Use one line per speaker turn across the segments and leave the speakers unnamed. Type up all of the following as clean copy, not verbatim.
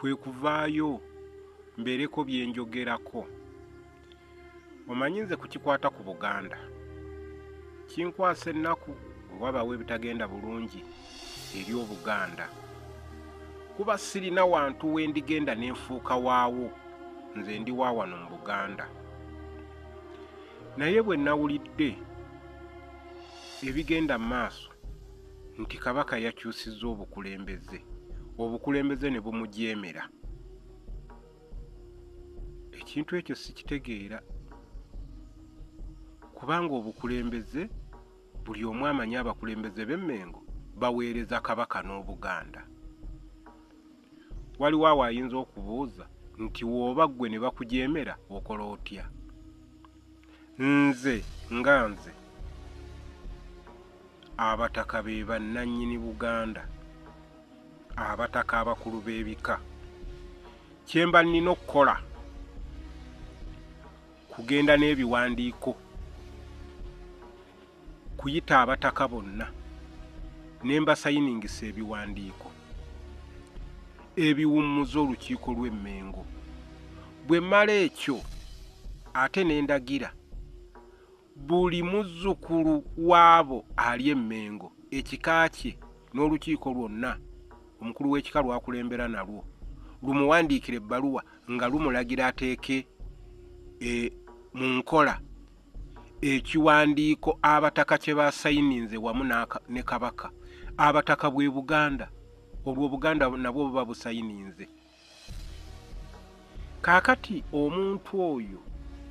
kwe kuvaayo mbeereko bye njogerako. Omanyi nze kukikwata ku Buganda kinkwasa ennaku wabawo ebitagenda bulungi eri Obuganda. Kuba sirina wantu we ndigenda ne nfuuka waawo, nze ndi wa wano mu Buganda. Naye bwe nawulidde ebigenda mu maaso nti Kabaka yakyusizza obukulembeze ne bumujeemera, ekintu ekyo sikitegeera, kubanga obukulembeze buli omu amanyi abakulembeze b'Emmengo baweereza Kabaka n'Obuganda. Waliwo awo ayinza okubuuza nti wooba ggwe ne bakujeemera okola otya? Nze abataka be bannannyini Buganda, abataka abakulu b'ebika. Kyemba nnina okukola kugenda n'ebiwandiiko kuyita abataka bonna ne mbasayiningisa ebiwandiiko ebiwummuza olukiiko lw'Emmengo. Bwe mmala ekyo ate ne ndagira buli muzzukulu waabo ali Emmengo, ekika kye n'olukiiko lwonna, omukulu w'ekika lwakulembera nalwo, lumuwandiikira ebbaluwa nga lumulagira ateeke mu nkola ekiwandiiko abataka kye basayininze wamu ne Kabaka. Abataka bwe Buganda, olwo Buganda nabwo buba busayininze. Kaakati omuntu oyo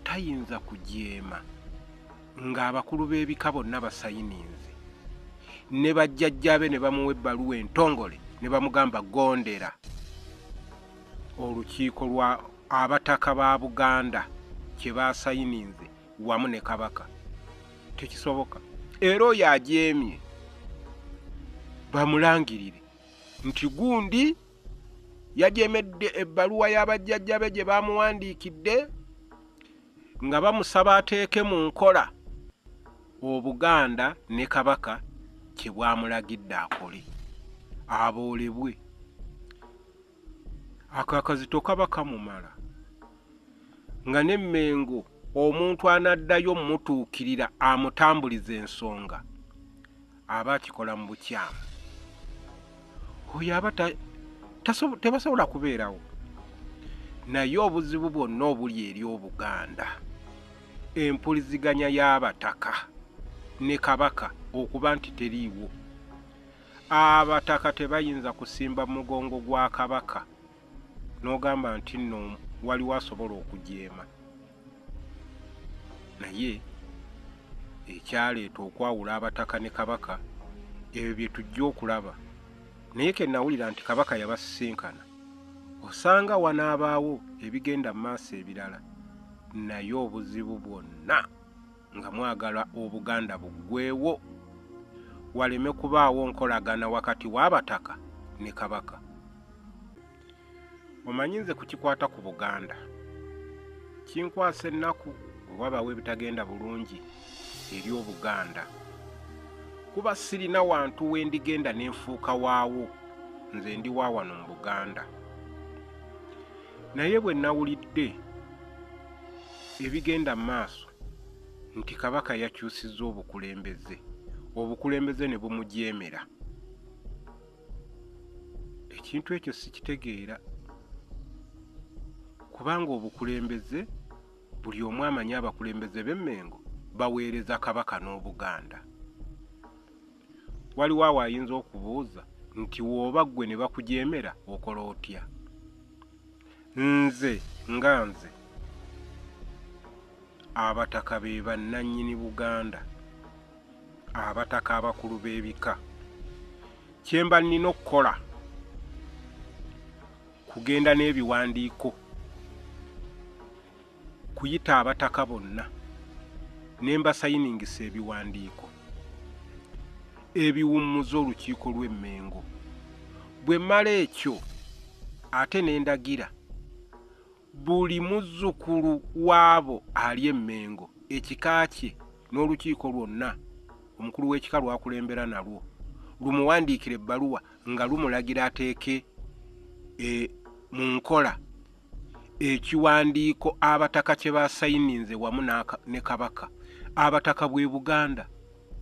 tayinza kujeema ng'abakulu b'ebika bonna basayininze, ne bajjajjaabe ne bamuwa ebbaluwa entongole ne bamugamba gondera olukiiko lwa abataka ba Buganda kye basayininze wamu ne Kabaka. Tekisoboka. Era oyo ajeemye bamulangirire nti gundi yajeemedde ebbaluwa y'abajjajjabe gye bamuwandiikidde nga bamusaba ateeke mu nkola Obuganda ne Kabaka kye bwamulagidde akole, aboolebwe. Akakazito kaba kamumala nga n'Emmengo omuntu anaddayo mmutuukirira amutambuliza ensonga aba akikola mu bukyamu. Oyo aba tebasobola kubeerawo. Naye obuzibu bwonna obuli eri Obuganda, empuliziganya y'abataka ne Kabaka okuba nti teriiwo. Abataka tebayinza kusimba mugongo gwa Kabaka n'ogamba nti nno waliwo asobola okujeema. Naye ekyaleeta okwawula abataka ne Kabaka ebyo bye tujja okulaba. Naye ke nawulira nti Kabaka yabasisinkana, osanga wanaabaawo ebigenda mu maaso ebirala. Naye obuzibu bwonna nga mwagala Obuganda buggweewo, waleme kubaawo nkolagana wakati w'abataka ne Kabaka. Omanyi nze kukikwata ku Buganda kinkwasa ennaku wabawo ebitagenda bulungi eri Obuganda. Kuba sirina wantu we ndigenda ne nfuuka waawo, nze ndi wa wano mu Buganda. Naye bwe nawulidde ebigenda mu maaso nti Kabaka yakyusizza obukulembeze ne bumujeemera, ekintu ekyo sikitegeera, kubanga obukulembeze buli omu amanyi abakulembeze b'Emmengo baweereza Kabaka n'Obuganda. Waliwo awo ayinza okubuuza nti wooba ggwe ne bakujeemera okola otya? Nze abataka be bannannyini Buganda, abataka abakulu b'ebika. Kyemba nnina okukola kugenda n'ebiwandiiko kuyita abataka bonna ne mbasayiningisa ebiwandiiko ebiwummuza olukiiko lw'Emmengo. Bwe mmala ekyo ate ne ndagira buli muzzukulu waabo ali Emmengo, ekika kye n'olukiiko lwonna, omukulu w'ekika lwakulembera nalwo, lumuwandiikira ebbaluwa nga lumulagira ateeke mu nkola ekiwandiiko abataka kye basayininze wamu ne Kabaka. Abataka bwe Buganda,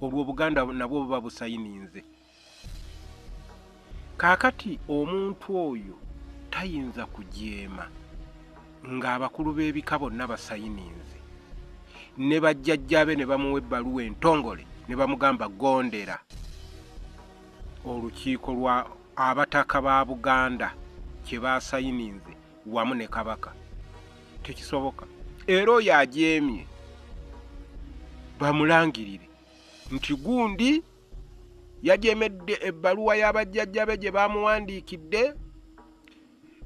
olwo Buganda nabwo buba busayininze. Kaakati omuntu oyo tayinza kujeema ng'abakulu b'ebika bonna basayininze, ne bajjajjabe ne bamuwa ebbaluwa entongole ne bamugamba gondera olukiiko lwa abataka ba Buganda kye basayininze wamu ne Kabaka. Tekisoboka. Era oyo ajeemye bamulangirire nti gundi yajeemedde ebbaluwa y'abajjajjabe gye bamuwandiikidde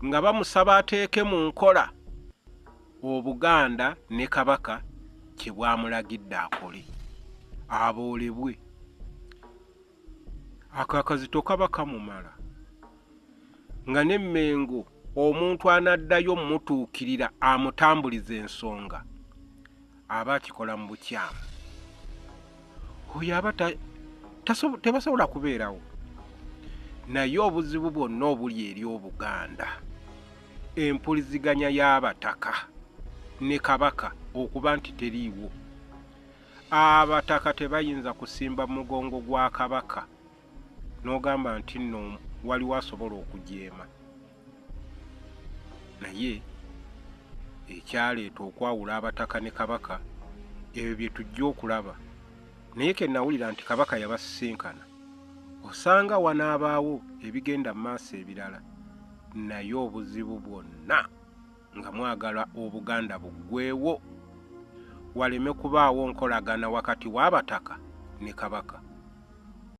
nga bamusaba ateeke mu nkola Obuganda ne Kabaka kye bwamulagidde akole, aboolebwe. Akakazito kaba kamumala nga n'emmengo omuntu anaddayo mmutuukirira amutambuliza ensonga aba akikola mu bukyamu. Oyo aba tebasobola kubeerawo. Naye obuzibu bwonna obuli eri Obuganda, empuliziganya y'abataka ne Kabaka okuba nti teriiwo. Abataka tebayinza kusimba mugongo gwa Kabaka n'ogamba nti nno waliwo asobola okujeema. Naye ekyaleeta okwawula abataka ne Kabaka ebyo bye tujja okulaba. Naye ke nawulira nti Kabaka yabasisinkana, osanga wanaabaawo ebigenda mu maaso ebirala. Naye obuzibu bwonna nga mwagala Obuganda buggweewo, waleme kubaawo nkolagana wakati w'abataka ne Kabaka.